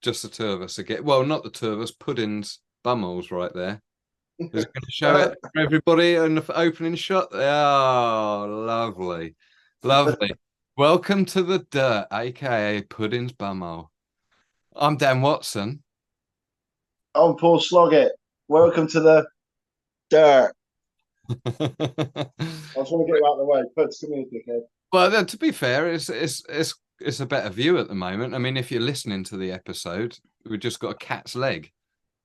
just the two of us again. Well, not the two of us. Pudding's bumhole's right there. Is it going to show it for everybody in the opening shot? Oh, lovely. Lovely. Welcome to the Dirt, aka Pudding's bumhole. I'm Dan Watson. I'm Paul Sloggett. Welcome to the Dirt. I just want to get you out of the way. Puts, come here, dickhead. Well, to be fair, it's a better view at the moment. I mean, if you're listening to the episode, we've just got a cat's leg.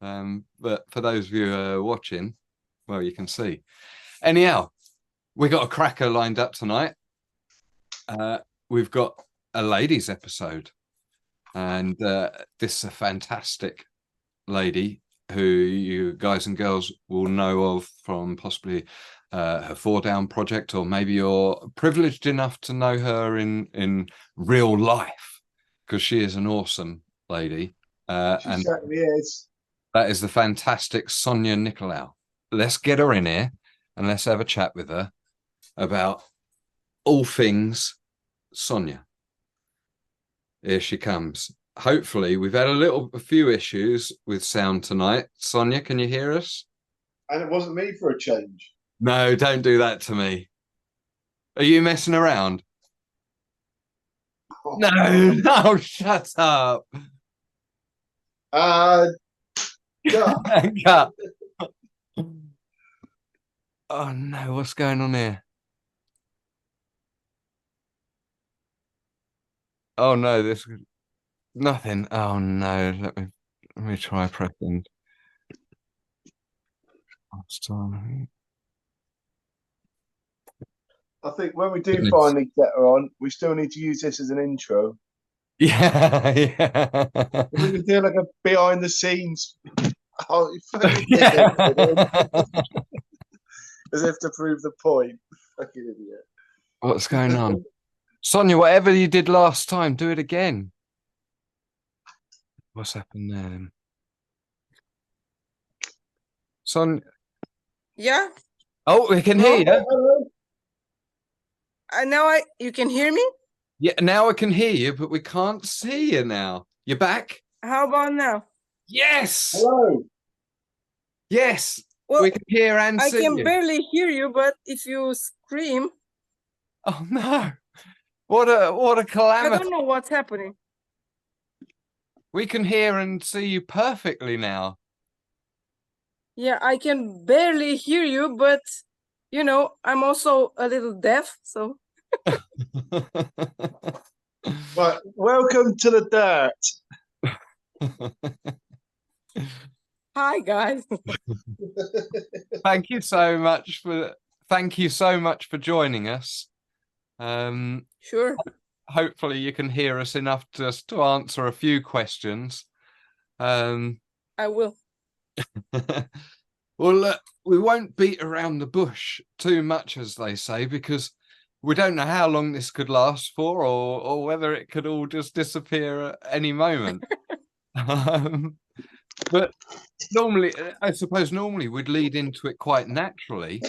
But for those of you watching, well, you can see. Anyhow, we got a cracker lined up tonight. We've got a ladies episode, and this is a fantastic lady who you guys and girls will know of from possibly her Four Down project, or maybe you're privileged enough to know her in real life, because she is an awesome lady. She certainly is. That is the fantastic Sonia Nicolau. Let's get her in here and let's have a chat with her about all things Sonia. Here she comes. Hopefully, we've had a few issues with sound tonight. Sonia, can you hear us? And it wasn't me for a change. No, don't do that to me. Are you messing around? Oh. No, shut up. Yeah. Oh no, what's going on here? Oh no, this nothing. Oh no, let me try pressing. I think when we do finally get her on, we still need to use this as an intro. Yeah. We can do like a behind the scenes. Oh, Yeah. As if to prove the point. Fucking idiot. What's going on? Sonia, whatever you did last time, do it again. What's happened there then? Sonia. Yeah. Oh, we can hear you. Now you can hear me? Yeah, now I can hear you, but we can't see you now. You're back? How about now? Yes. Hello. Yes. Well, we can hear and see you. I can barely hear you, but if you scream. Oh no. What a calamity. I don't know what's happening. We can hear and see you perfectly now. Yeah, I can barely hear you, but you know, I'm also a little deaf, so. Right, welcome to the Dirt. Hi guys. Thank you so much for joining us. Sure. Hopefully you can hear us enough just to answer a few questions. I will. Well, look, we won't beat around the bush too much, as they say, because we don't know how long this could last for, or whether it could all just disappear at any moment. But I suppose normally we'd lead into it quite naturally.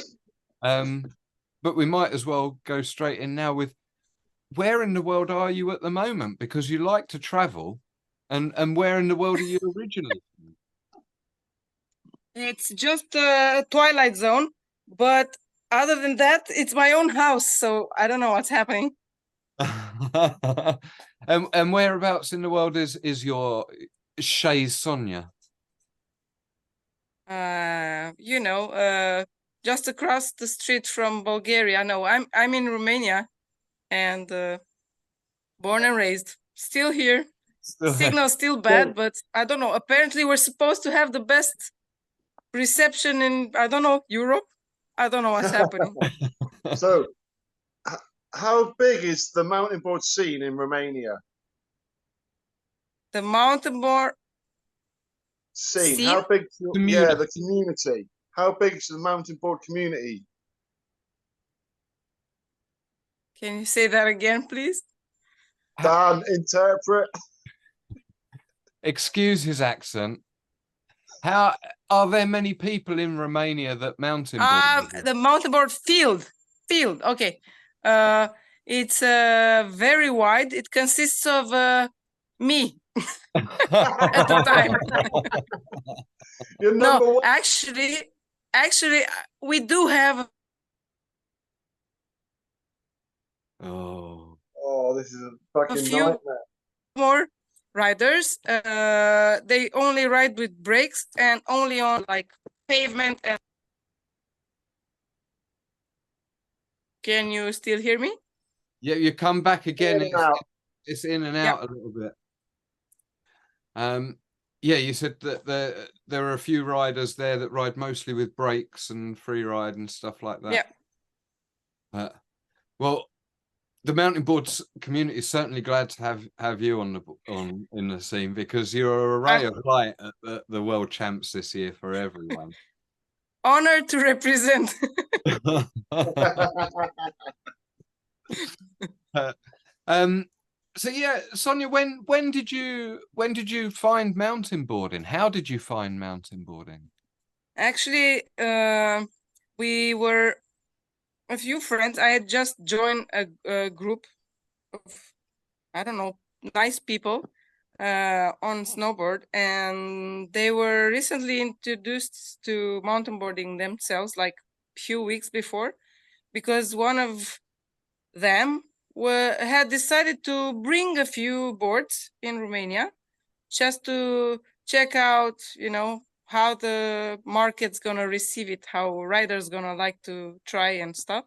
But we might as well go straight in now with, where in the world are you at the moment? Because you like to travel, and where in the world are you originally? It's just a Twilight Zone, but other than that, it's my own house, so I don't know what's happening. And whereabouts in the world is your Shays Sonia? You know, just across the street from Bulgaria. No, I'm in Romania, and born and raised. Still here. Signal still bad, but I don't know. Apparently, we're supposed to have the best reception in, I don't know, Europe. I don't know what's happening. So, how big is the mountain board scene in Romania? The mountain board scene? How big? Yeah, the community. How big is the mountain board community? Can you say that again, please? Dan, interpret. Excuse his accent. How are there many people in Romania that mountain board? The mountain board field. Okay. It's very wide. It consists of me at the time. You're number No, one. actually, we do have Oh, this is a fucking few- nightmare. more riders. They only ride with brakes and only on like pavement. And can you still hear me? Yeah, you come back again. In and out. It's in and Yeah. out a little bit. Yeah, you said that there are a few riders there that ride mostly with brakes and free ride and stuff like that. Yeah. Well, the mountain boards community is certainly glad to have you in the scene, because you're a ray of light at the world champs this year for everyone. Honored to represent. So yeah, Sonia, when did you find mountain boarding? How did you find mountain boarding? Actually, we were a few friends. I had just joined a group of, I don't know, nice people on snowboard, and they were recently introduced to mountain boarding themselves, like a few weeks before, because one of them had decided to bring a few boards in Romania just to check out, how the market's gonna receive it, how riders gonna like to try and stuff.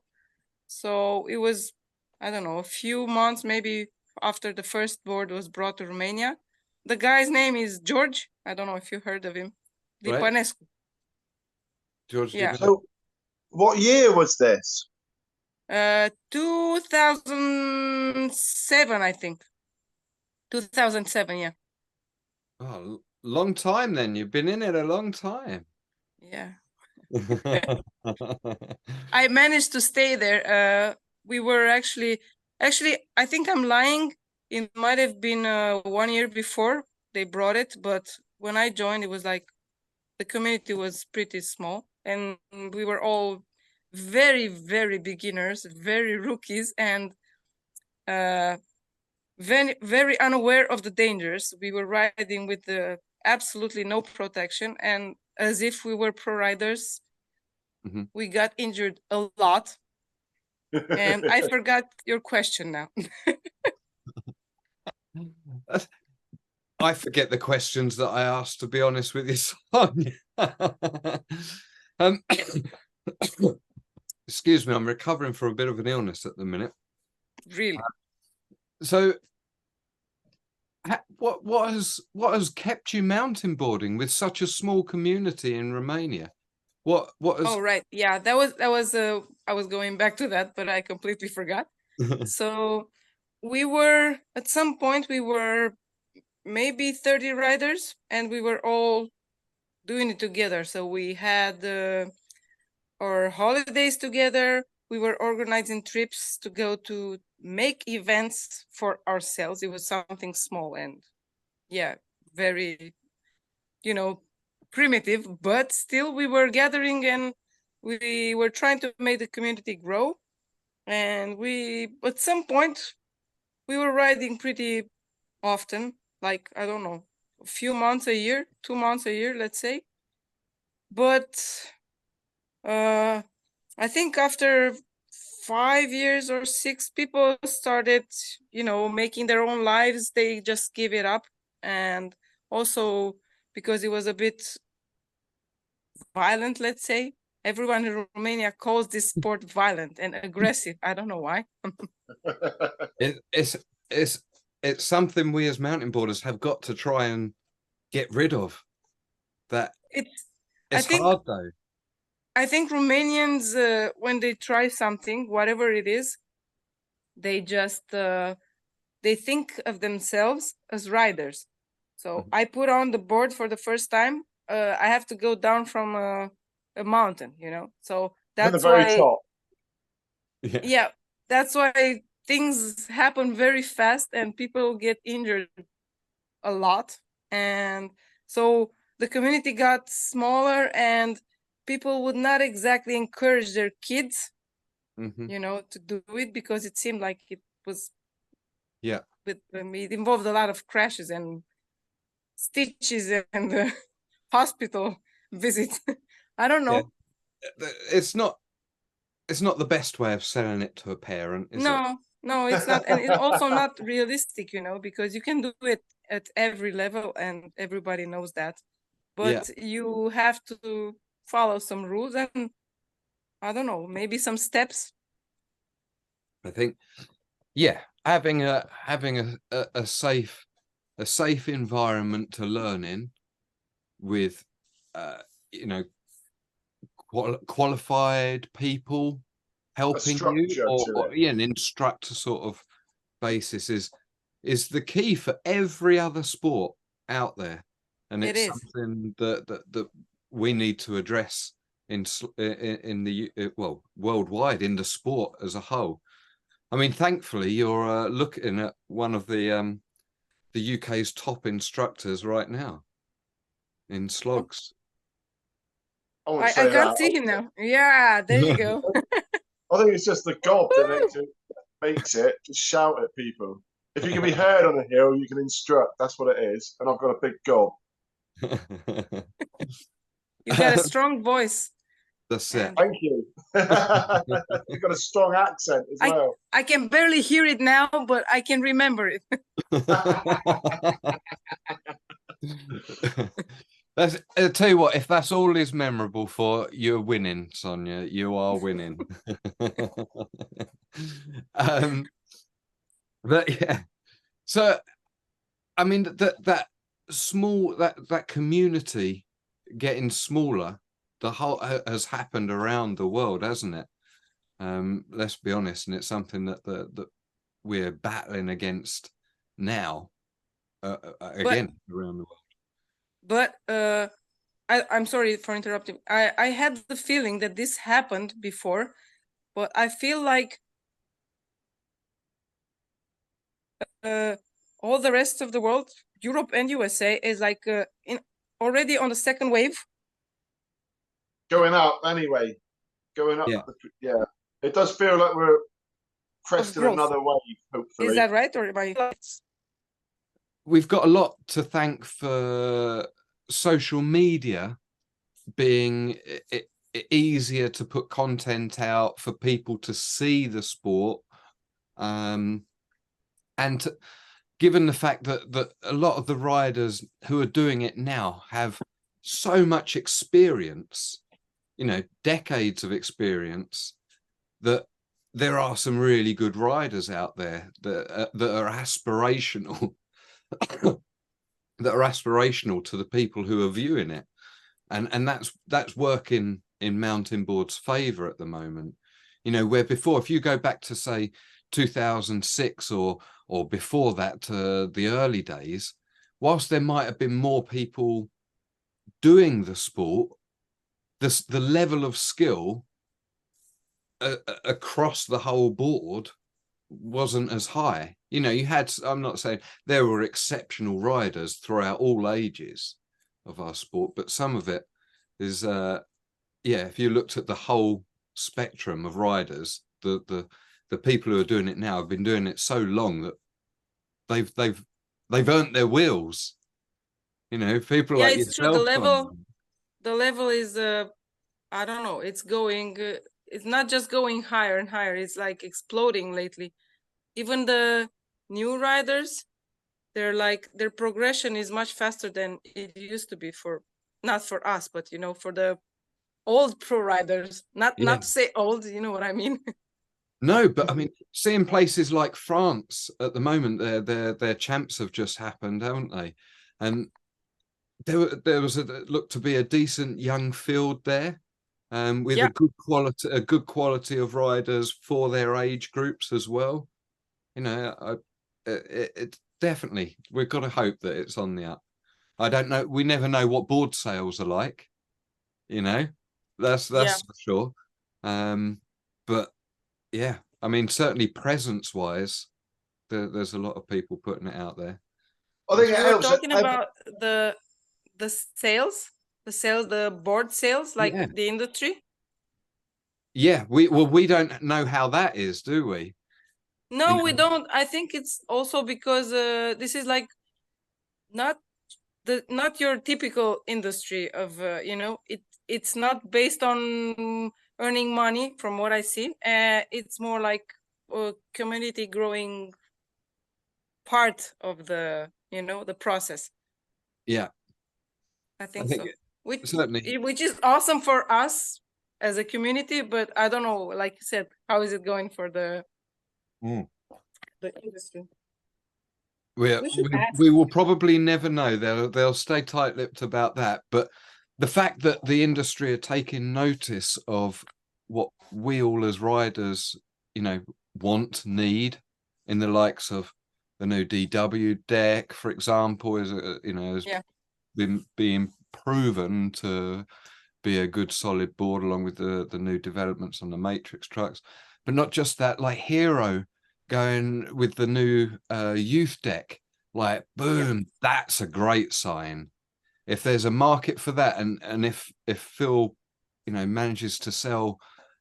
So it was, I don't know, a few months maybe after the first board was brought to Romania. The guy's name is George. I don't know if you heard of him. Right. Lipanescu. George. Yeah. So, what year was this? 2007, I think. 2007, yeah. Oh, long time then. You've been in it a long time. Yeah. I managed to stay there. We were actually, I think I'm lying. It might have been 1 year before they brought it, but when I joined, it was like the community was pretty small, and we were all very, very beginners, very rookies, and very, very unaware of the dangers. We were riding with absolutely no protection, and as if we were pro riders. Mm-hmm. We got injured a lot. And I forgot your question now. I forget the questions that I asked, to be honest with you, Sonia. Excuse me, I'm recovering from a bit of an illness at the minute. Really? So what has kept you mountain boarding with such a small community in Romania? What has... Oh, right. Yeah, that was I was going back to that, but I completely forgot. So at some point we were maybe 30 riders, and we were all doing it together. So we had our holidays together. We were organizing trips to go to make events for ourselves. It was something small and very, primitive, but still we were gathering, and we were trying to make the community grow. And at some point, we were riding pretty often, like, I don't know, a few months a year, 2 months a year, let's say. But I think after 5 years or 6, people started, making their own lives. They just give it up. And also because it was a bit violent, let's say. Everyone in Romania calls this sport violent and aggressive. I don't know why. It's something we as mountain boarders have got to try and get rid of. It's hard though. I think Romanians, when they try something, whatever it is, they just they think of themselves as riders. So I put on the board for the first time. I have to go down from a mountain, So that's at the very top. Yeah, that's why things happen very fast and people get injured a lot. And so the community got smaller, and people would not exactly encourage their kids, to do it, because it seemed like it was, it involved a lot of crashes and stitches and hospital visit. I don't know. Yeah. It's not the best way of selling it to a parent, is it? No, it's not, and it's also not realistic, because you can do it at every level, and everybody knows that. But you have to follow some rules, and I don't know, maybe some steps. I think, having a safe environment to learn in, with qualified people helping you, or an instructor sort of basis is the key for every other sport out there, and it's something that we need to address in the worldwide, in the sport as a whole. I mean, thankfully, you're looking at one of the UK's top instructors right now in slogs. I can't see him now. Yeah, there you go. I think it's just the gob that makes it. Just shout at people. If you can be heard on a hill, you can instruct. That's what it is. And I've got a big gob. You got a strong voice. That's it. Thank you. You've got a strong accent as well. I can barely hear it now, but I can remember it. I'll tell you what, if that's all is memorable for, you're winning, Sonia. You are winning. But yeah, so I mean that community getting smaller, the whole has happened around the world, hasn't it? Let's be honest, and it's something that we're battling against now, again, around the world. But I'm sorry for interrupting. I had the feeling that this happened before, but I feel like all the rest of the world, Europe and USA, is like already on the second wave. Going up anyway. Going up. Yeah. It does feel like we're cresting another wave, hopefully. Is that right? Or am I... We've got a lot to thank for social media being easier to put content out for people to see the sport, and given the fact that a lot of the riders who are doing it now have so much experience, decades of experience, that there are some really good riders out there that are aspirational. That are aspirational to the people who are viewing it, and that's working in mountain board's favor at the moment. Where before, if you go back to say 2006 or before that, to the early days, whilst there might have been more people doing the sport, the level of skill across the whole board wasn't as high. You had, I'm not saying there were exceptional riders throughout all ages of our sport, but some of it is if you looked at the whole spectrum of riders, the people who are doing it now have been doing it so long that they've earned their wheels. People like it's yourself. True. The level is I don't know, it's going it's not just going higher and higher, it's like exploding lately. Even the new riders, their progression is much faster than it used to be, not for us, but for the old pro riders. Not to say old, you know what I mean? No, but I mean, seeing places like France at the moment, their champs have just happened, haven't they? And there was looked to be a decent young field there, with a good quality of riders for their age groups as well. It definitely, we've got to hope that it's on the up. I don't know, we never know what board sales are like, that's for sure. But yeah, I mean, certainly presence wise, there's a lot of people putting it out there. I think we're talking about the sales, the board sales, like the industry. We don't know how that is, do we? No, we don't. I think it's also because this is like not not your typical industry of it's not based on earning money from what I see. It's more like a community growing part of the the process. Yeah, I think so. Certainly, which is awesome for us as a community, but I don't know, like you said, how is it going for the industry? we will probably never know. They'll stay tight-lipped about that. But the fact that the industry are taking notice of what we all as riders, need in the likes of the new DW deck, for example, is been being proven to be a good solid board, along with the new developments on the Matrix trucks. But not just that, like Hero going with the new youth deck, like boom, that's a great sign. If there's a market for that, and if Phil manages to sell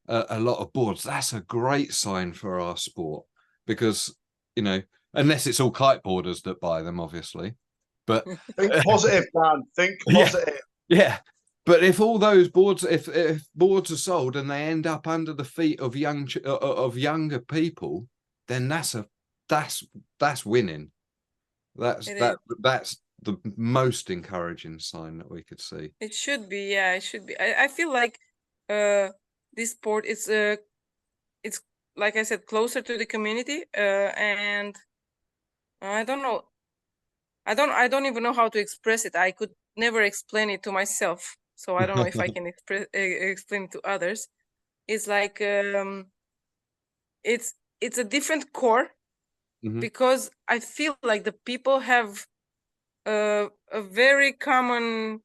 a lot of boards, that's a great sign for our sport, because unless it's all kiteboarders that buy them, obviously. But think positive, Dan. Think positive. Yeah. But if all those boards, if boards are sold and they end up under the feet of younger people, then that's winning. That's the most encouraging sign that we could see. It should be, yeah. It should be. I feel like this sport is it's like I said, closer to the community, and I don't know. I don't even know how to express it. I could never explain it to myself, so I don't know if I can explain it to others. It's like it's a different core, because I feel like the people have a very common,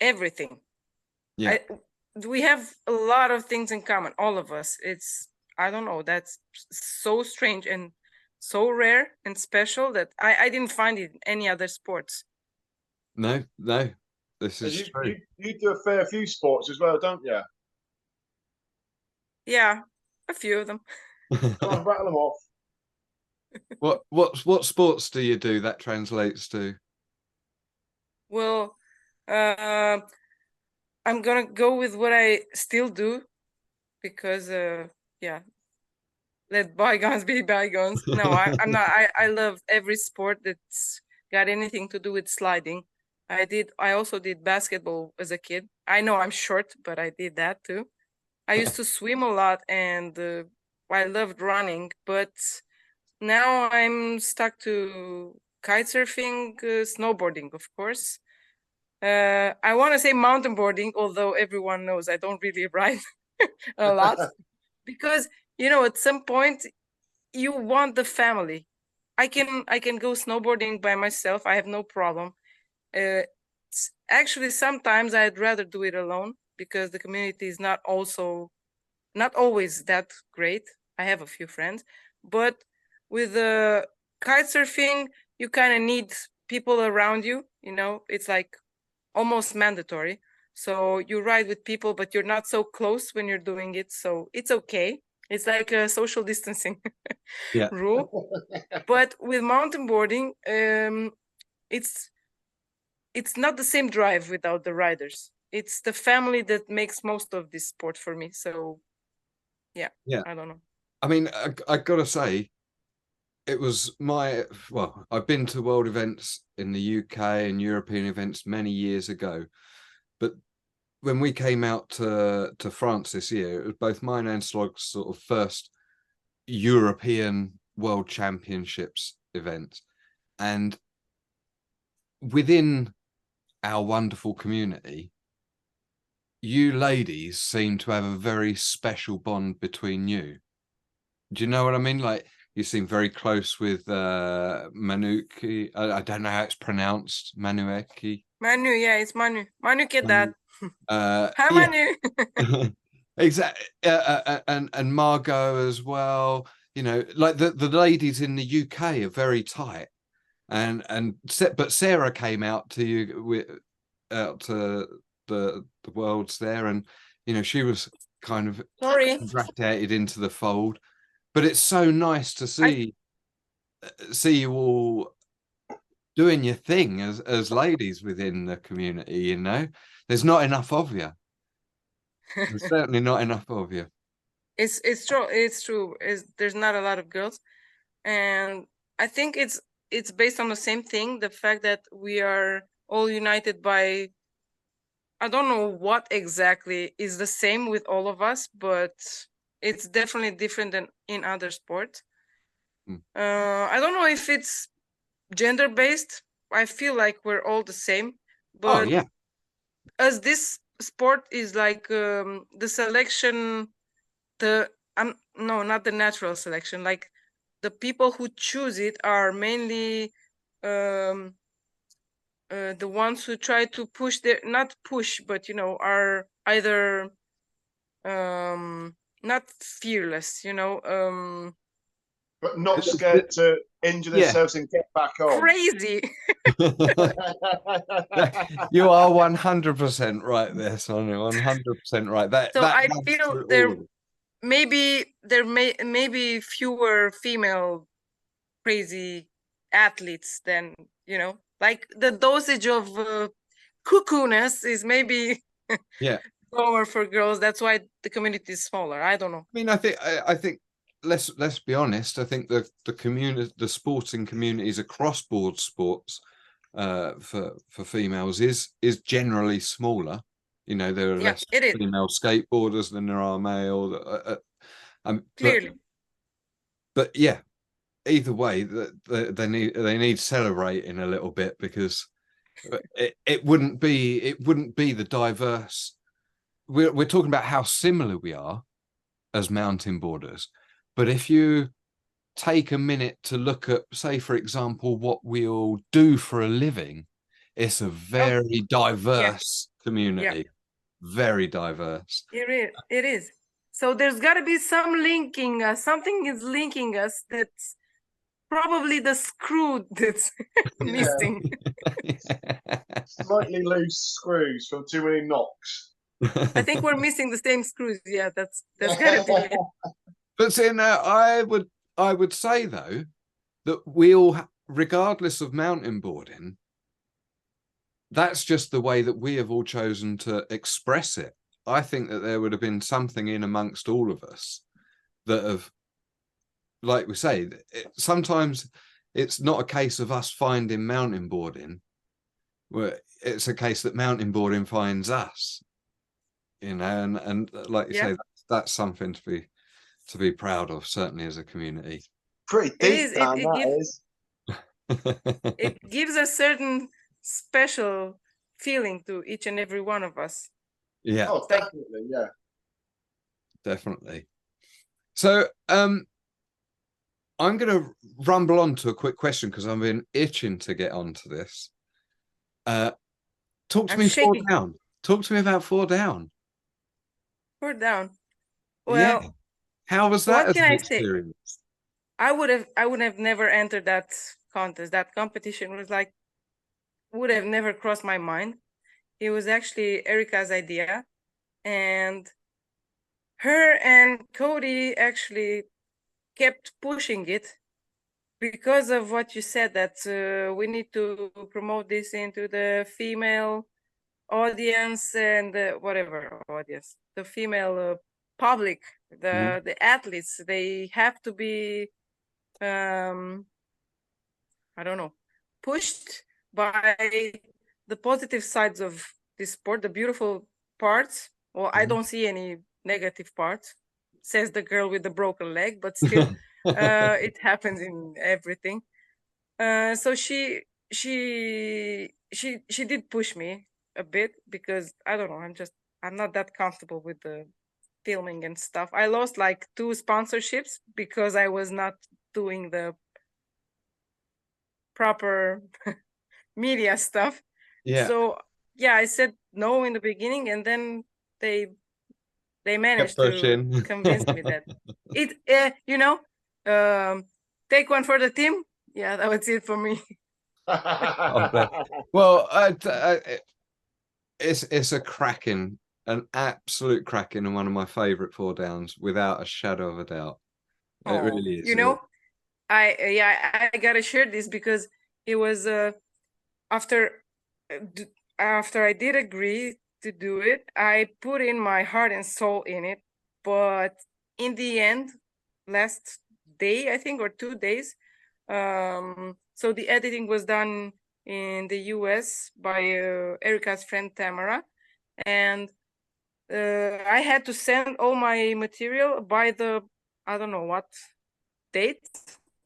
everything. Yeah. We have a lot of things in common, all of us. It's, I don't know, that's so strange and so rare and special that I didn't find it in any other sports. No, this is true. You do a fair few sports as well, don't you? Yeah, a few of them. I'll rattle them off. What sports do you do that translates to? Well, I'm gonna go with what I still do, because let bygones be bygones. No, I'm not. I love every sport that's got anything to do with sliding. I also did basketball as a kid. I know I'm short, but I did that too. I used to swim a lot, and I loved running, but now I'm stuck to kite surfing, snowboarding, of course. I want to say mountain boarding, although everyone knows I don't really ride a lot, because at some point you want the family. I can go snowboarding by myself. I have no problem. Actually, sometimes I'd rather do it alone, because the community is not always that great. I have a few friends, but with the kite surfing, you kind of need people around you. It's like almost mandatory. So you ride with people, but you're not so close when you're doing it. So it's okay. It's like a social distancing rule. But with mountain boarding, it's not the same drive without the riders. It's the family that makes most of this sport for me. So yeah, I don't know. I mean, I gotta say, it was I've been to world events in the UK and European events many years ago, but when we came out to France this year, it was both mine and Slog's sort of first European World Championships event. And within our wonderful community, you ladies seem to have a very special bond between you. Do you know what I mean? Like, you seem very close with Manuki. I don't know how it's pronounced. Manueki. Manu, yeah, it's Manu. Manu get that. Hi, Manu. Exactly. And Margot as well. Like the ladies in the UK are very tight. But Sarah came out to the worlds there, and she was kind of gravitated into the fold. But it's so nice to see you all doing your thing as ladies within the community, you know. There's not enough of you. There's certainly not enough of you. It's true. It's true. There's not a lot of girls, and I think it's based on the same thing. The fact that we are all united by, I don't know what exactly is the same with all of us, but it's definitely different than in other sports. I don't know if it's gender based. I feel like we're all the same, but as this sport is like the selection, no, not the natural selection, like the people who choose it are mainly the ones who try to push not push, but you know, are either not fearless, you know, but not scared to injure themselves and get back on. Crazy. You are 100% right there, Sonia. 100% right. So I feel there may be fewer female crazy athletes than, you know, like the dosage of cuckooness is maybe lower for girls. That's why the community is smaller. I don't know. I mean, I think let's be honest. I think the sporting communities across board sports for females is generally smaller. You know, there are less female skateboarders than there are male. Clearly, but yeah, either way, they need celebrating a little bit, because it wouldn't be the diverse. We're talking about how similar we are as mountain boarders, but if you take a minute to look at, say, for example, what we all do for a living, it's a very diverse community. Very diverse. It is. So there's got to be some linking us. Something is linking us. That's probably the screw that's missing. Slightly loose screws from too many knocks. I think we're missing the same screws. Yeah, that's gotta be it. But see, now I would say though that we all, regardless of mountain boarding, that's just the way that we have all chosen to express it. I think that there would have been something in amongst all of us that have, like we say, sometimes it's not a case of us finding mountain boarding, where it's a case that mountain boarding finds us, you know, and like you say, that's something to be proud of, certainly as a community. Pretty deep, that is. It gives a certain special feeling to each and every one of us. Yeah. Oh, definitely, yeah. Definitely. So I'm going to rumble on to a quick question, because I've been itching to get onto this. Talk to me Four Down. Talk to me about Four Down. Four Down. Well, how was that as an experience? Say? I would have never entered that contest. That competition was like, would have never crossed my mind. It was actually Erica's idea, and her and Cody actually kept pushing it because of what you said, that we need to promote this into the female audience and whatever audience, the female public, the athletes, they have to be I don't know, pushed by the positive sides of this sport, the beautiful parts. Well, I don't see any negative parts, says the girl with the broken leg, but still it happens in everything. So she did push me a bit, because I don't know, I'm not that comfortable with the filming and stuff. I lost like 2 sponsorships because I was not doing the proper media stuff. So I said no in the beginning, and then they managed to convince me that it you know, take one for the team. Yeah, that was it for me. Well, it's a cracking, an absolute cracking, and one of my favorite Four Downs, without a shadow of a doubt. It really is. You know, I gotta share this, because it was after I did agree to do it, I put in my heart and soul in it. But in the end, last day, I think, or 2 days, so the editing was done in the US by Erica's friend Tamara, and I had to send all my material by the, I don't know what date,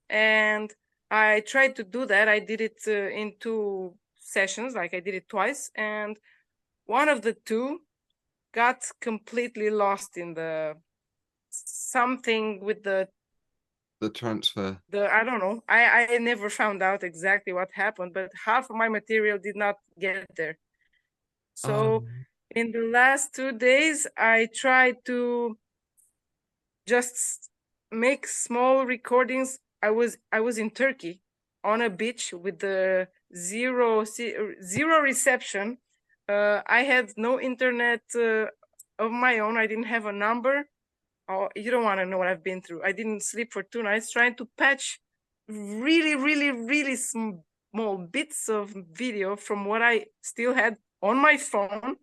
and I tried to do that. I did it in 2 sessions, like I did it twice, and one of the 2 got completely lost in the something with the transfer. I don't know. I never found out exactly what happened, but half of my material did not get there. So in the last 2 days, I tried to just make small recordings. I was in Turkey on a beach with the zero reception. I had no internet of my own. I didn't have a number. Oh, you don't want to know what I've been through. I didn't sleep for 2 nights trying to patch really, really, really small bits of video from what I still had on my phone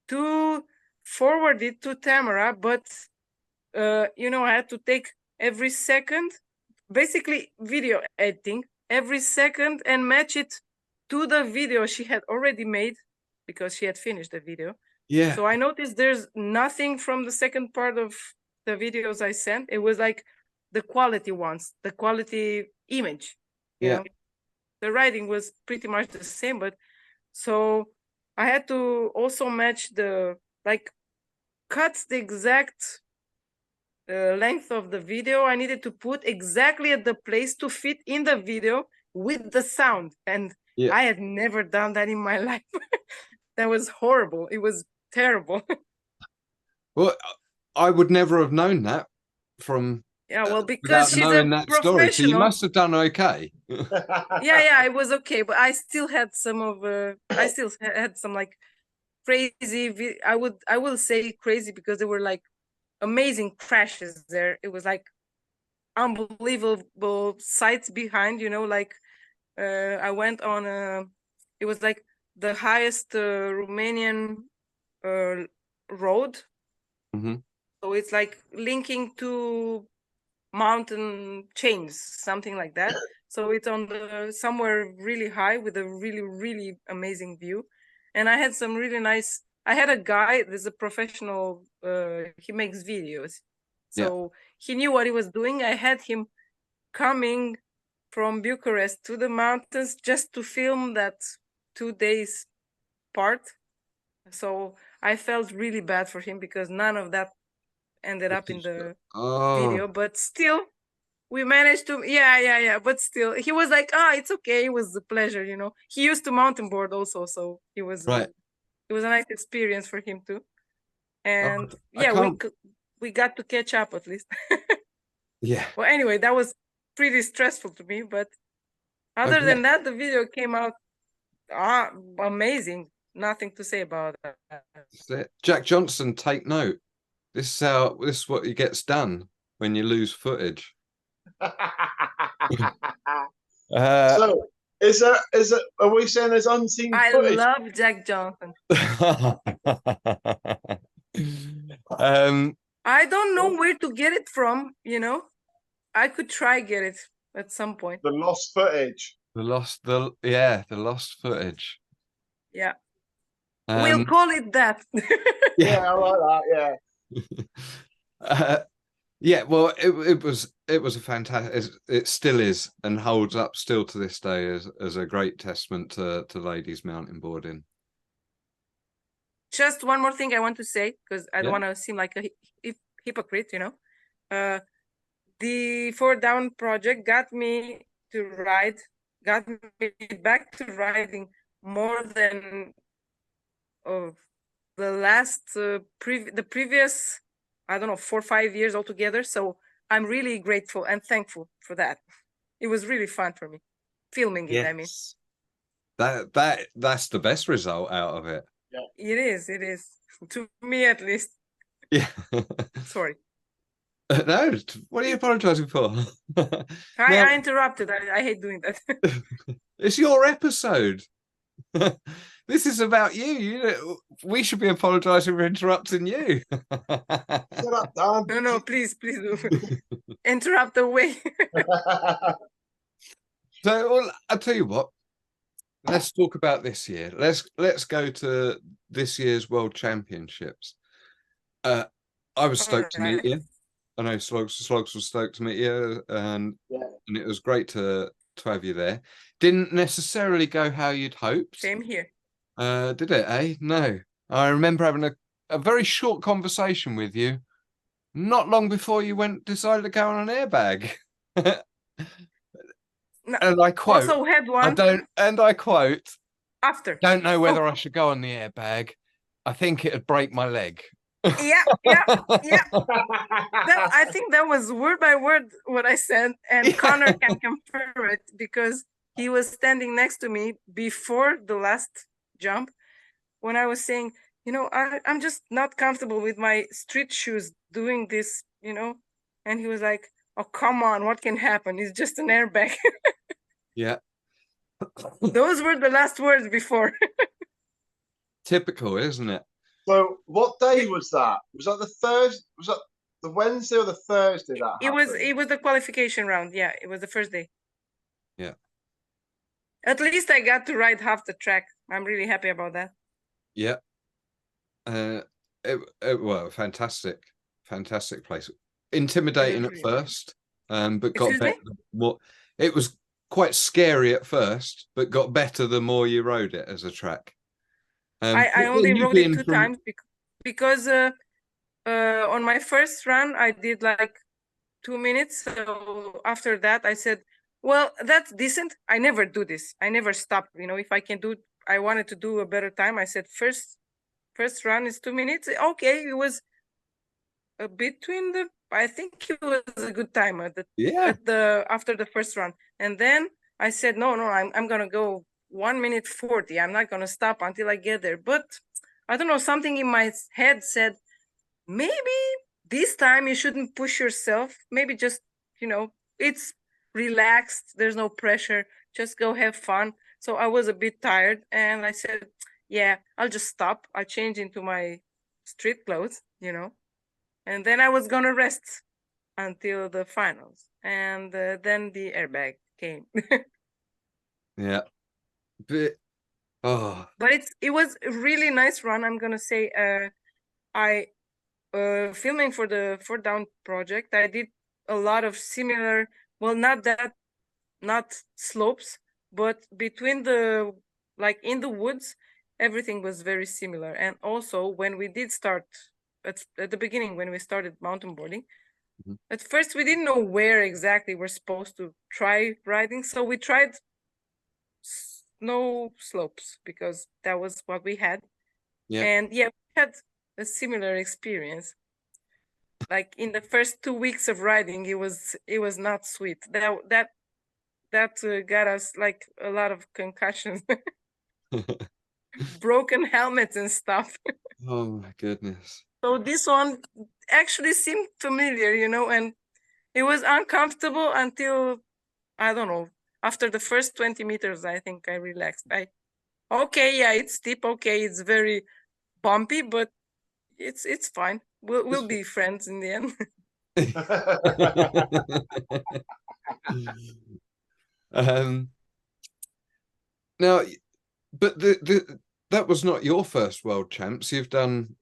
to forward it to Tamara. But, I had to take every second, basically video editing, every second and match it to the video she had already made because she had finished the video. Yeah. So I noticed there's nothing from the second part of the videos I sent. It was like the quality ones, the quality image. You know, the writing was pretty much the same, but so I had to also match cut the exact length of the video I needed to put exactly at the place to fit in the video with the sound. And I had never done that in my life. That was horrible. It was terrible. Well, I would never have known that from because she's a professional. Story. So you must have done okay. yeah, it was okay, but I still had some like crazy. I will say crazy because they were like amazing crashes there. It was like unbelievable sights behind. I went on it was like the highest Romanian road. Mm-hmm. So it's like linking to mountain chains, something like that. So it's on somewhere really high with a really, really amazing view. And I had some really nice, I had a guy, there's a professional, he makes videos. So he knew what he was doing. I had him coming from Bucharest to the mountains just to film that 2 days part. So I felt really bad for him because none of that ended up in the video, but still we managed to but still he was like, it's okay, it was a pleasure. He used to mountain board also, so it was right. It was a nice experience for him too. And we got to catch up at least. Well, anyway, that was pretty stressful to me, but other than that, the video came out amazing. Nothing to say about that. Jack Johnson, take note. This is what gets done when you lose footage. So is there are we saying there's unseen footage? I love Jack Johnson. I don't know where to get it from, I could try get it at some point. The lost footage. The lost footage. Yeah. We'll call it that. I like that, well, it was a fantastic, it still is and holds up still to this day as a great testament to ladies mountain boarding. Just one more thing I want to say, because I don't want to seem like a hypocrite, the 4 Down project got me back to riding more than the last the previous, I don't know, 4 or 5 years altogether. So I'm really grateful and thankful for that. It was really fun for me filming it. I mean, that's the best result out of it. It is to me, at least. Sorry. No, what are you apologizing for? I interrupted. I hate doing that. It's your episode. This is about you. We should be apologising for interrupting you. Shut up, Dan. No, please do. Interrupt away. So, well, I'll tell you what. Let's talk about this year. Let's go to this year's World Championships. I was stoked to meet you. I know Slogs was stoked to meet you, and it was great to have you there. Didn't necessarily go how you'd hoped. Same here. Did it, eh? No. I remember having a very short conversation with you not long before you decided to go on an airbag. No, and I quote, also had one. I quote, after. Don't know whether I should go on the airbag. I think it'd break my leg. Yeah. I think that was word by word what I said, and Connor can confirm it because he was standing next to me before the last jump when I was saying, I'm just not comfortable with my street shoes doing this, and he was like, oh, come on, what can happen? It's just an airbag. Yeah. Those were the last words before. Typical, isn't it? So, what day was that? Was that the Thursday? Was that the Wednesday or the Thursday that happened? It was the qualification round. Yeah, it was the first day. Yeah. At least I got to ride half the track. I'm really happy about that. Yeah. Well, fantastic place. Intimidating at first, but got better. More. It was quite scary at first, but got better the more you rode it as a track. I only rode it 2 times because on my first run I did like 2 minutes. So after that I said, well, that's decent. I never do this. I never stop. If I can do, I wanted to do a better time. I said first run is 2 minutes. Okay, it was between the. I think it was a good time after the first run, and then I said no, I'm gonna go 1 minute 40. I'm not gonna stop until I get there. But I don't know, something in my head said maybe this time you shouldn't push yourself. Maybe just it's relaxed. There's no pressure. Just go have fun. So I was a bit tired, and I said, yeah, I'll just stop. I'll change into my street clothes, and then I was gonna rest until the finals, and then the airbag came. Yeah. But it was a really nice run. I'm gonna say, I filming for the 4 Down project, I did a lot of similar, well, not slopes, but between the, like in the woods, everything was very similar. And also when we did start at the beginning, when we started mountain boarding, at first we didn't know where exactly we're supposed to try riding, so we tried snow slopes because that was what we had. And we had a similar experience. Like in the first 2 weeks of riding, it was not sweet. That got us like a lot of concussions, broken helmets and stuff. Oh my goodness. So this one actually seemed familiar, and it was uncomfortable until, I don't know, after the first 20 meters, I think I relaxed. It's steep. Okay, it's very bumpy, but it's fine. We'll be friends in the end. Now, but that was not your first world champs. Am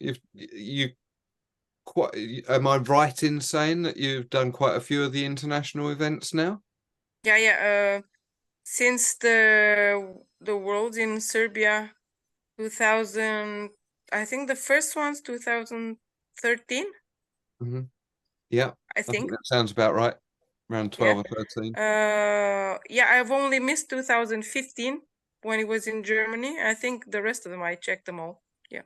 I right in saying that you've done quite a few of the international events now? Yeah. Since the Worlds in Serbia, 2000, I think the first one's 2013. Yeah, I think that sounds about right. Around 12 or 13. I've only missed 2015 when it was in Germany. I think the rest of them, I checked them all. Yeah.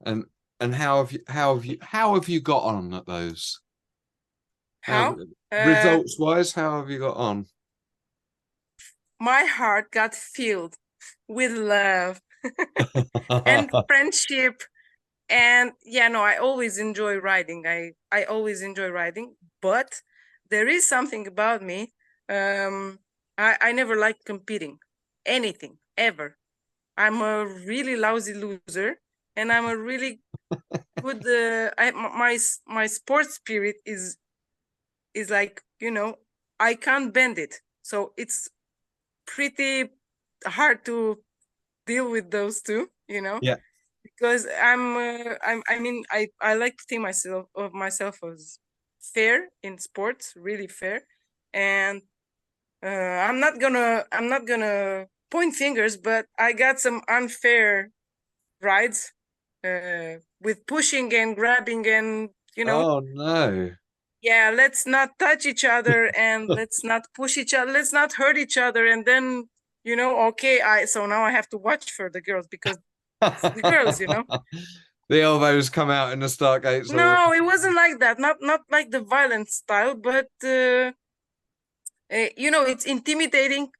And how have you got on at those? Results wise, how have you got on? My heart got filled with love and friendship. And I always enjoy riding. I always enjoy riding, but there is something about me. I never liked competing, anything. ever. I'm a really lousy loser, and I'm a really good. My sports spirit is like, I can't bend it. So it's pretty hard to deal with those two, Yeah. because I like to think of myself as fair in sports, really fair, and I'm not gonna point fingers, but I got some unfair rides with pushing and grabbing and Oh no. yeah, let's not touch each other and let's not push each other, let's not hurt each other, and then okay, so now I have to watch for the girls because the girls, The elbows come out in the start gates. No, it wasn't like that. Not like the violent style, but it's intimidating.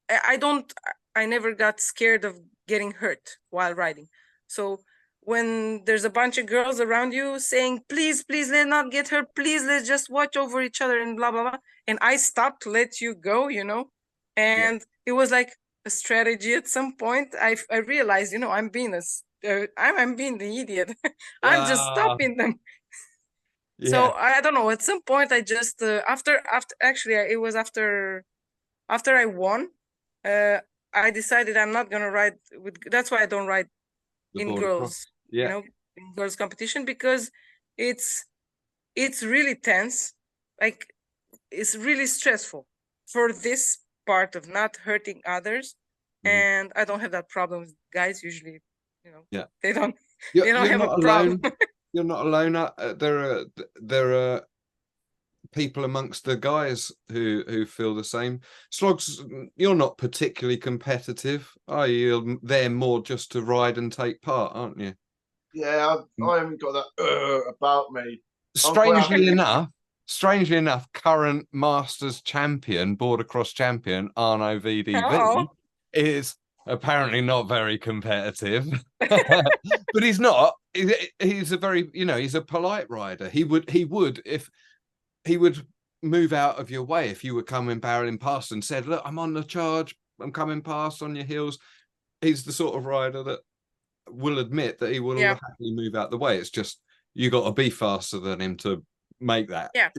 I never got scared of getting hurt while riding. So when there's a bunch of girls around you saying, please, let's not get hurt, please, let's just watch over each other and blah, blah, blah. And I stopped to let you go, and it was like a strategy at some point. I realized, I'm being I'm being the idiot. I'm just stopping them. Yeah. So I don't know. At some point, I just after it was after I won. I decided I'm not gonna ride with. That's why I don't ride in girls. In girls competition, because it's really tense. Like, it's really stressful for this part of not hurting others. And I don't have that problem with guys usually. They don't. They don't have a problem. You're not alone. There are people amongst the guys who feel the same. Slogs, you're not particularly competitive, are you? You're there more just to ride and take part, aren't you? Yeah, I haven't got that about me. Strangely enough, current Masters champion, border cross champion Arno VDV is apparently not very competitive. But he's not. He's a very, he's a polite rider. He would if he would move out of your way if you were coming barreling past and said, look, I'm on the charge, I'm coming past on your heels. He's the sort of rider that will admit that he will happily move out the way. It's just you got to be faster than him to make that. Yeah.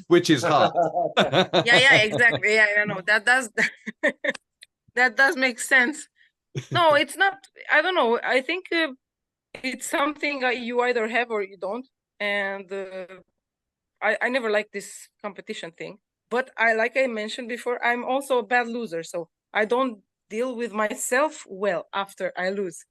Which is hard. Yeah, exactly. Yeah, I know. That does make sense. No, it's not. I don't know. I think it's something you either have or you don't. And I never liked this competition thing. But like I mentioned before, I'm also a bad loser. So I don't deal with myself well after I lose.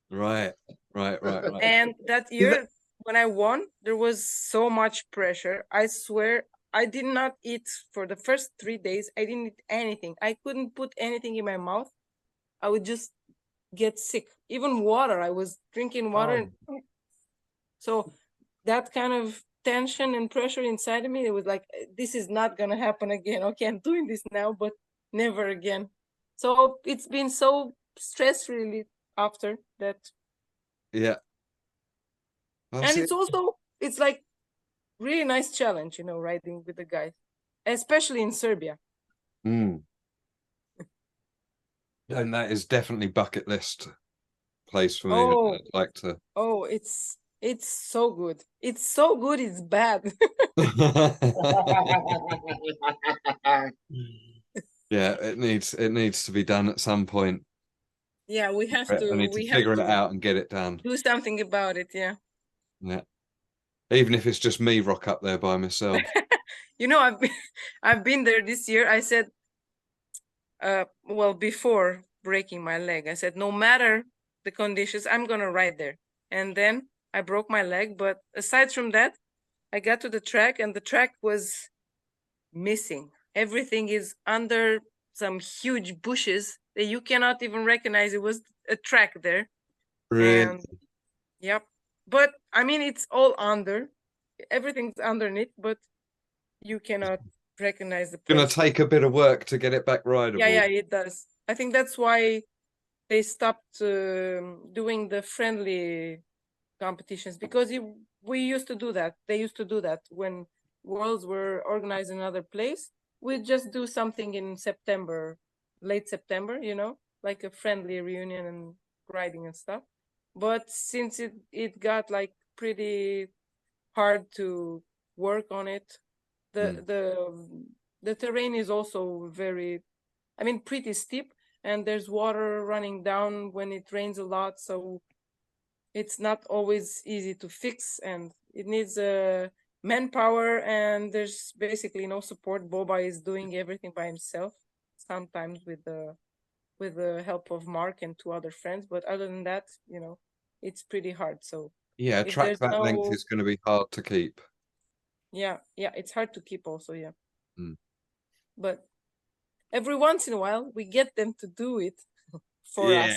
Right. And that year when I won, there was so much pressure. I swear I did not eat for the first 3 days. I didn't eat anything. I couldn't put anything in my mouth. I would just get sick. Even water. I was drinking water. So that kind of tension and pressure inside of me, it was like, this is not going to happen again. Okay, I'm doing this now, but never again. So it's been so stress relief after that. Yeah. And it's like really nice challenge, riding with the guys, especially in Serbia. And that is definitely bucket list place for me. I'd like to. Oh, it's so good. It's so good. It's bad. Yeah, it needs to be done at some point. Yeah, we have to. I need to figure it out and get it done. Do something about it. Yeah. Yeah. Even if it's just me rock up there by myself. I've been there this year. I said, before breaking my leg, I said, no matter the conditions, I'm gonna ride there. And then I broke my leg. But aside from that, I got to the track and the track was missing. Everything is under some huge bushes that you cannot even recognize it was a track there. Really? And, yep. But I mean, it's all under. Everything's underneath, but you cannot recognize the place. It's gonna take a bit of work to get it back rideable. Yeah, it does. I think that's why they stopped doing the friendly competitions, because we used to do that. They used to do that when worlds were organized in another place. We'd just do something in September, late September, like a friendly reunion and riding and stuff. But since it got like pretty hard to work on it, the terrain is also very, I mean, pretty steep, and there's water running down when it rains a lot, so it's not always easy to fix, and it needs manpower, and there's basically no support. Boba is doing everything by himself, sometimes with the help of Mark and 2 other friends, but other than that, it's pretty hard. So Yeah, if track there's that length no, is going to be hard to keep. yeah, it's hard to keep also, yeah. Mm. But every once in a while we get them to do it for us.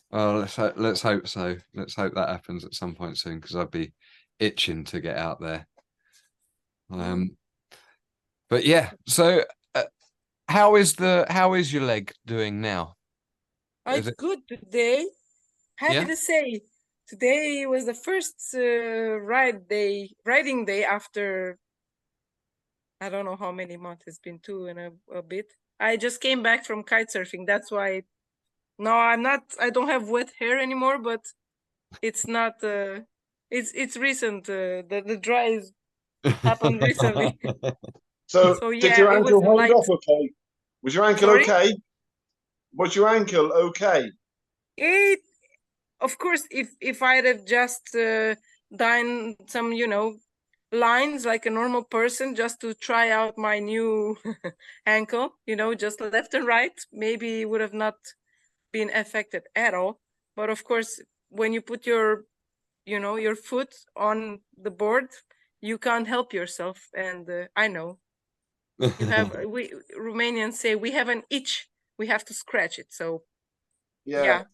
Well, let's hope so. Let's hope that happens at some point soon, because I'd be itching to get out there. But yeah, so how is your leg doing now? It's good today. Happy to say, today was the first riding day after, I don't know how many months. It's been 2 and a bit. I just came back from kite surfing. That's why. No, I don't have wet hair anymore, but it's not. It's recent. The dry happened recently. So yeah, did your ankle hold light. off okay? Was your ankle okay? Was your ankle okay? Of course, if I'd have just done some, lines like a normal person just to try out my new ankle, just left and right, maybe it would have not been affected at all. But of course, when you put your foot on the board, you can't help yourself. And I know we Romanians say we have an itch, we have to scratch it. So yeah,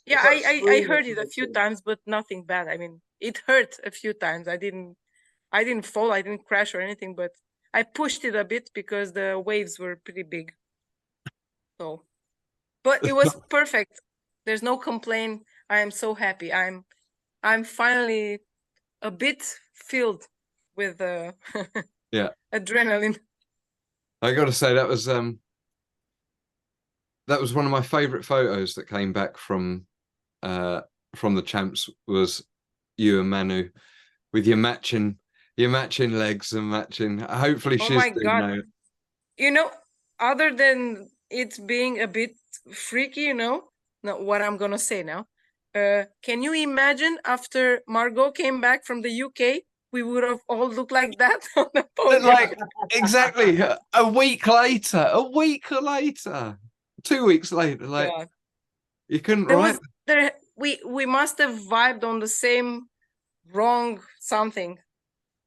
I heard it a few times, but nothing bad. I mean, it hurt a few times. I didn't fall, I didn't crash or anything, but I pushed it a bit because the waves were pretty big. So, but it was perfect. There's no complaint. I am so happy. I'm finally a bit filled with adrenaline. I got to say that was one of my favorite photos that came back from the champs, was you and Manu with your matching legs and matching. Hopefully she's doing no. Other than it being a bit freaky, what I'm gonna say now. Can you imagine after Margot came back from the UK, we would have all looked like that on the podium? Like, exactly. A week later, 2 weeks later, like, yeah. You couldn't write. We must have vibed on the same wrong something.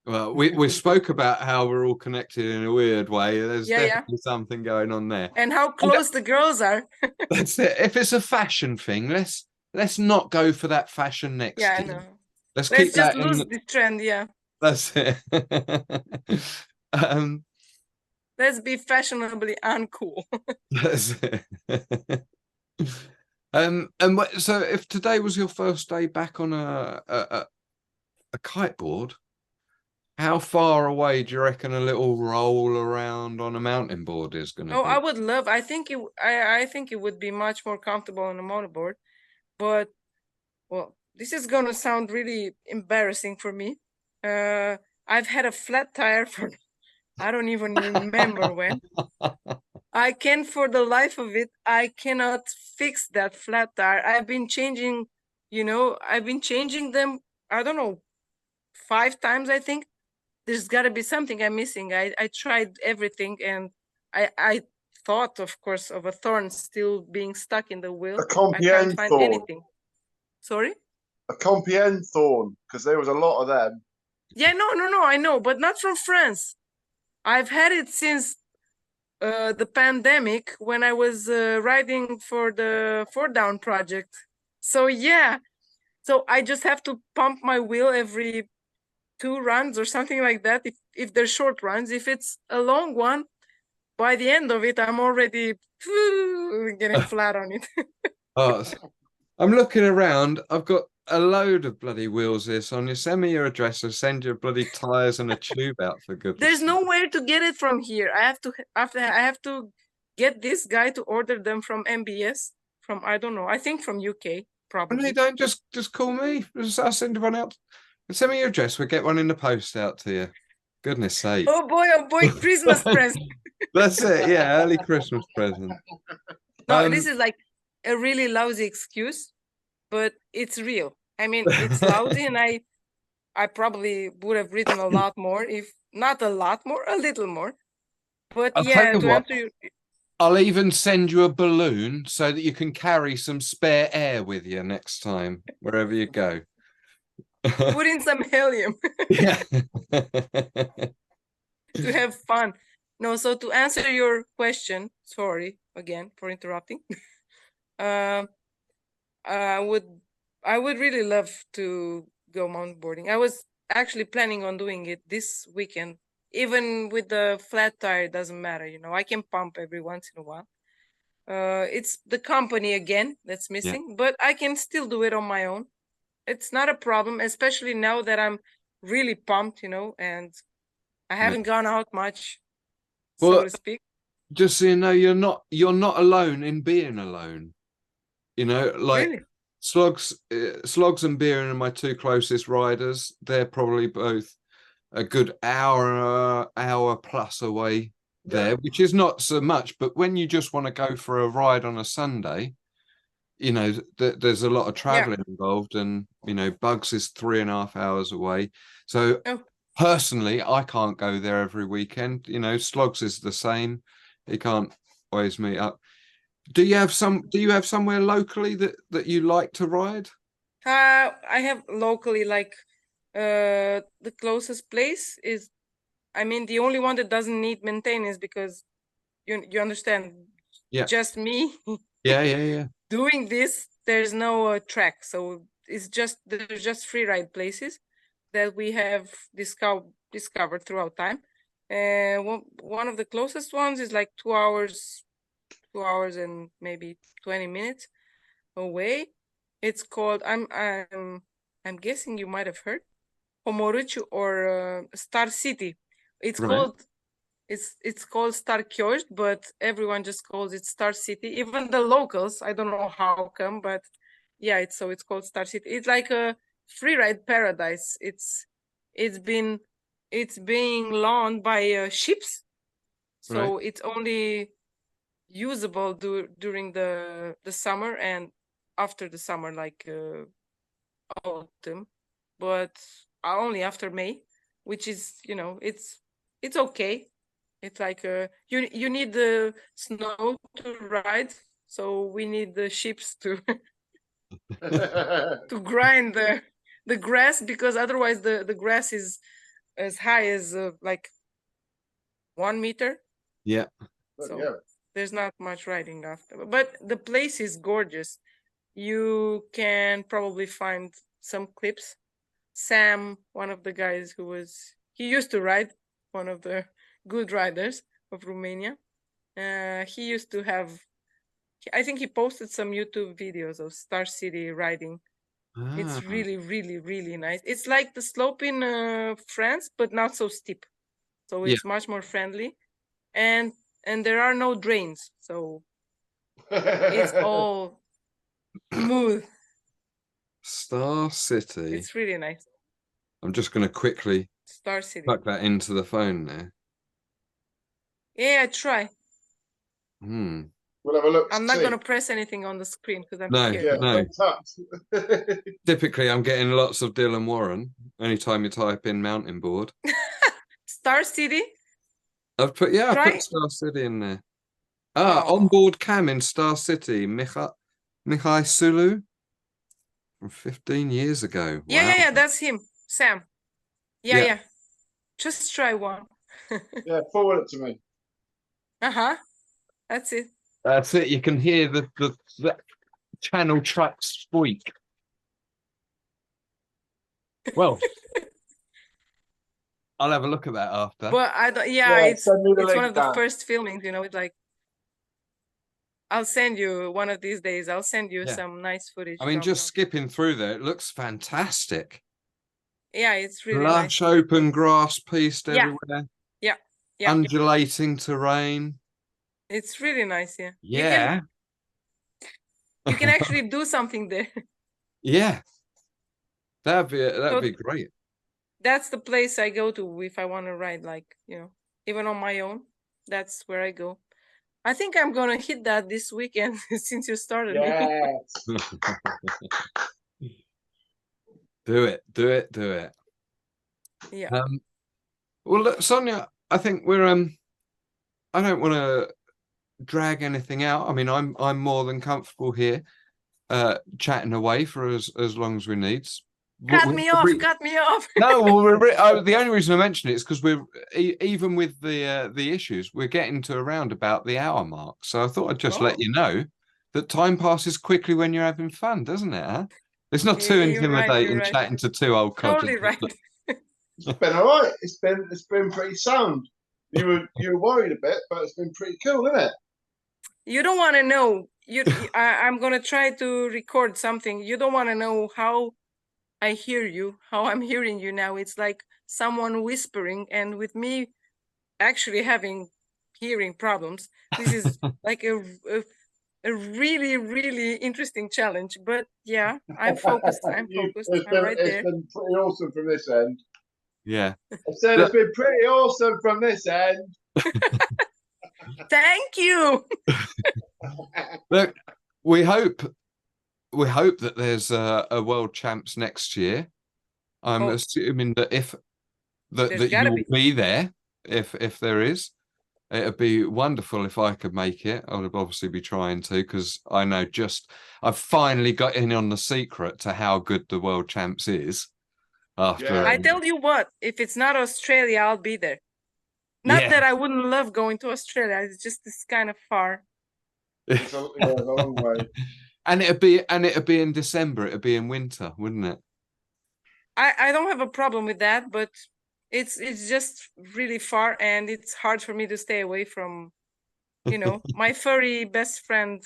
Well, we spoke about how we're all connected in a weird way. There's definitely something going on there. And how close the girls are. That's it. If it's a fashion thing, let's not go for that fashion next year. I know. Let's keep just lose this trend, yeah. That's it. Let's be fashionably uncool. That's it. So if today was your first day back on a kiteboard, how far away do you reckon a little roll around on a mountain board is going to be? I would love. I think it would be much more comfortable on a motorboard, but well, this is going to sound really embarrassing for me. I've had a flat tire for I don't even remember when. For the life of it, I cannot fix that flat tire. I've been changing them, I don't know, 5 times, I think. There's got to be something I'm missing. I tried everything, and I thought, of course, of a thorn still being stuck in the wheel. A Compiègne thorn. Anything. Sorry? A Compiègne thorn, because there was a lot of them. Yeah, no, I know, but not from France. I've had it since the pandemic, when I was riding for the 4Down project. So yeah, so I just have to pump my wheel every 2 runs or something like that, if they're short runs. If it's a long one, by the end of it, I'm already getting flat on it. I'm looking around. I've got a load of bloody wheels here, Sonia. Send me your address and send your bloody tires and a tube out, for goodness. There's nowhere to get it from here. I have to get this guy to order them from MBS, from, I don't know, I think from UK, And probably. they don't just call me. I'll send one out. Send me your address. We'll get one in the post out to you. Goodness sake. Oh boy, Christmas present. That's it. Yeah, early Christmas present. No, this is like a really lousy excuse, but it's real. I mean, it's lousy, and I probably would have written a lot more, if not a lot more, a little more. But I'll yeah, tell you to what, answer you, I'll even send you a balloon so that you can carry some spare air with you next time, wherever you go. put in some helium Yeah. to have fun. No, so to answer your question, sorry again for interrupting. I would really love to go mountain boarding. I was actually planning on doing it this weekend. Even with the flat tire, it doesn't matter, you know. I can pump every once in a while. It's the company again that's missing, but I can still do it on my own. It's not a problem, especially now that I'm really pumped, you know, and I haven't gone out much, so to speak. Just so you know, you're not alone in being alone. You know, like Really? Slogs and Beeren are my two closest riders. They're probably both a good hour plus away there, which is not so much. But when you just want to go for a ride on a Sunday, you know, there's a lot of traveling involved, and you know, Bugs is 3.5 hours away. So personally, I can't go there every weekend. You know, Slogs is the same. He can't always meet up. Do you have somewhere locally that you like to ride? I have locally, like, the closest place is, I mean, the only one that doesn't need maintenance, because you understand, just me doing this. There's no track, so there's just free ride places that we have discovered throughout time. One of the closest ones is like 2 hours and maybe 20 minutes away. It's called, I'm guessing you might have heard, Omorât or Star City. It's called Star Kiosk, but everyone just calls it Star City. Even the locals, I don't know how come, but yeah, it's called Star City. It's like a free ride paradise. It's being lawned by ships, so it's only usable during the summer and after the summer, like autumn, but only after May, which is, you know, it's okay. It's like you need the snow to ride, so we need the ships to to grind the grass, because otherwise the grass is as high as like 1 meter. Yeah. So there's not much riding after, but the place is gorgeous. You can probably find some clips. Sam, one of the guys he used to ride, one of the good riders of Romania. He used to have, I think he posted some YouTube videos of Star City riding. It's really, really, really nice. It's like the slope in France, but not so steep. So it's much more friendly. And there are no drains. So it's all smooth. Star City. It's really nice. I'm just going to quickly Star City. plug that into the phone there. Yeah, try. We'll have a look. I'm not going to press anything on the screen because I'm scared. No. Typically, I'm getting lots of Dylan Warren anytime you type in mountain board. Star City? I put Star City in there. Onboard cam in Star City. Mihai Sulu from 15 years ago. Wow. Yeah, that's him. Sam. Yeah. Just try one. Yeah, forward it to me. That's it. That's it. You can hear the channel track squeak. Well, I'll have a look at that after. But it's one of the first filmings, you know. It's like, I'll send you one of these days. I'll send you some nice footage. I mean, just skipping through there, it looks fantastic. Yeah, it's really lush, nice. open grass pieced everywhere. Yeah. Undulating terrain. It's really nice, yeah. Yeah. You can actually do something there. Yeah. That'd be great. That's the place I go to if I want to ride, like, even on my own. That's where I go. I think I'm gonna hit that this weekend since you started. Yes. Do it. Yeah. Well, look, Sonia, I think we're I don't want to drag anything out. I mean, I'm more than comfortable here, chatting away for as long as we need. Cut me off. No, well, the only reason I mention it is because we're even with the issues, we're getting to around about the hour mark. So I thought I'd just let you know that time passes quickly when you're having fun, doesn't it? Huh? It's not too intimidating right. chatting to two old codgers. Totally right. It's been all right. It's been pretty sound. You were worried a bit, but it's been pretty cool, isn't it? You don't want to know. I'm gonna try to record something. You don't want to know how I hear you, how I'm hearing you now. It's like someone whispering, and with me actually having hearing problems, this is like a really, really interesting challenge. But yeah, I'm focused. I'm right there. It's been pretty awesome from this end. Yeah. I said it's been pretty awesome from this end. Thank you. Look, we hope that there's a world champs next year. I'm assuming that that you'll be there if there is. It'd be wonderful if I could make it. I would obviously be trying to, because I know I've finally got in on the secret to how good the world champs is. After I tell you what, if it's not Australia, I'll be there. Not that I wouldn't love going to Australia. It's just this kind of far. It's a long way. And it'd be in December. It'd be in winter, wouldn't it? I don't have a problem with that, but it's just really far, and it's hard for me to stay away from, my furry best friend,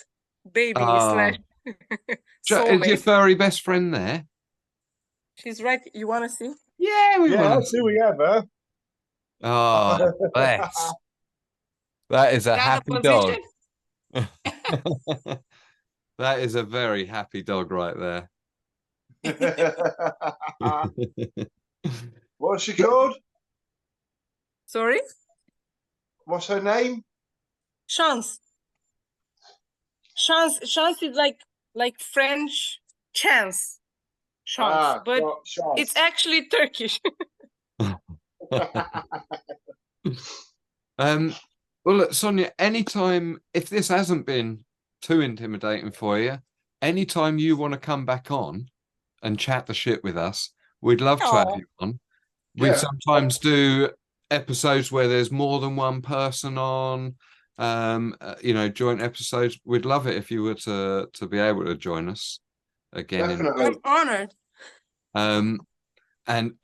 baby slash soulmate. Is your furry best friend there? She's right. You want to see? Yeah, let's see we have her. Oh, bless. That is a happy dog. That is a very happy dog right there. What's she called? Sorry? What's her name? Chance. Chance is like French chance. Chance, but it's actually Turkish. Well, look, Sonia, anytime, if this hasn't been too intimidating for you, anytime you want to come back on and chat the shit with us, we'd love to have you on. We sometimes do episodes where there's more than one person on, joint episodes. We'd love it if you were to be able to join us again. Definitely. I'm honored. And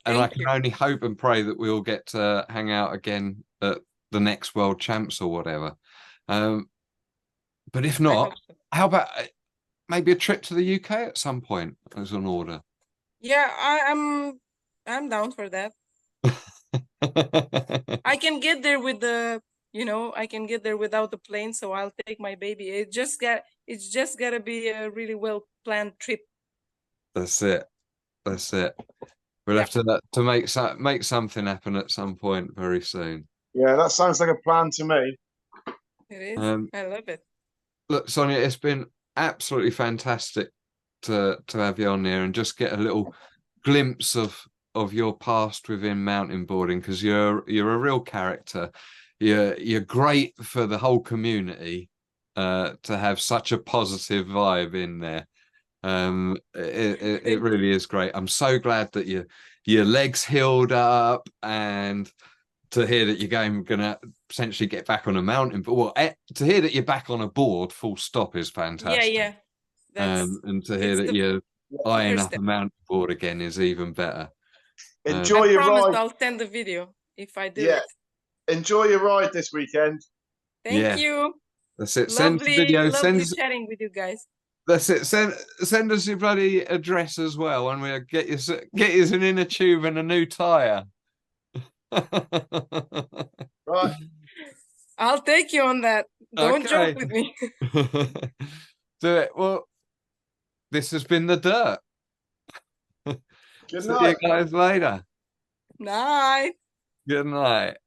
I can only hope and pray that we'll get to hang out again at the next World Champs or whatever. But if not, how about maybe a trip to the UK at some point as an order? Yeah, I'm down for that. I can get there with I can get there without the plane, so I'll take my baby. It's just gotta be a really well planned trip. That's it. We'll have to make something happen at some point very soon. Yeah, that sounds like a plan to me. It is. I love it. Look, Sonia, it's been absolutely fantastic to have you on here and just get a little glimpse of your past within mountain boarding, because you're a real character. You're great for the whole community to have such a positive vibe in there. It really is great. I'm so glad that your legs healed up, and to hear that you're gonna potentially get back on a mountain, but to hear that you're back on a board, full stop, is fantastic. Yeah. And to hear that you're eyeing up a mountain board again is even better. Enjoy your ride. I'll send the video if I do it. Enjoy your ride this weekend. Thank you. That's it. Send the video. Lovely chatting with you guys. That's it. Send us your bloody address as well, and we'll get you an inner tube and a new tire. Right. I'll take you on that. Don't joke Okay. with me. Do it. Well, this has been the Dirt. Good See night. you guys later. Night. Good night.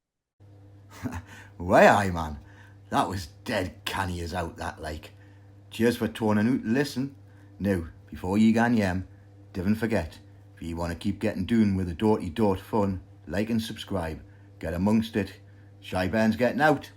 Way aye, man. That was dead canny as out, that like. Cheers for tuning out to listen. Now, before you gan yem, don't forget, if you want to keep getting doing with the Dirty Dirt fun, like and subscribe. Get amongst it. Shy Ben's getting out.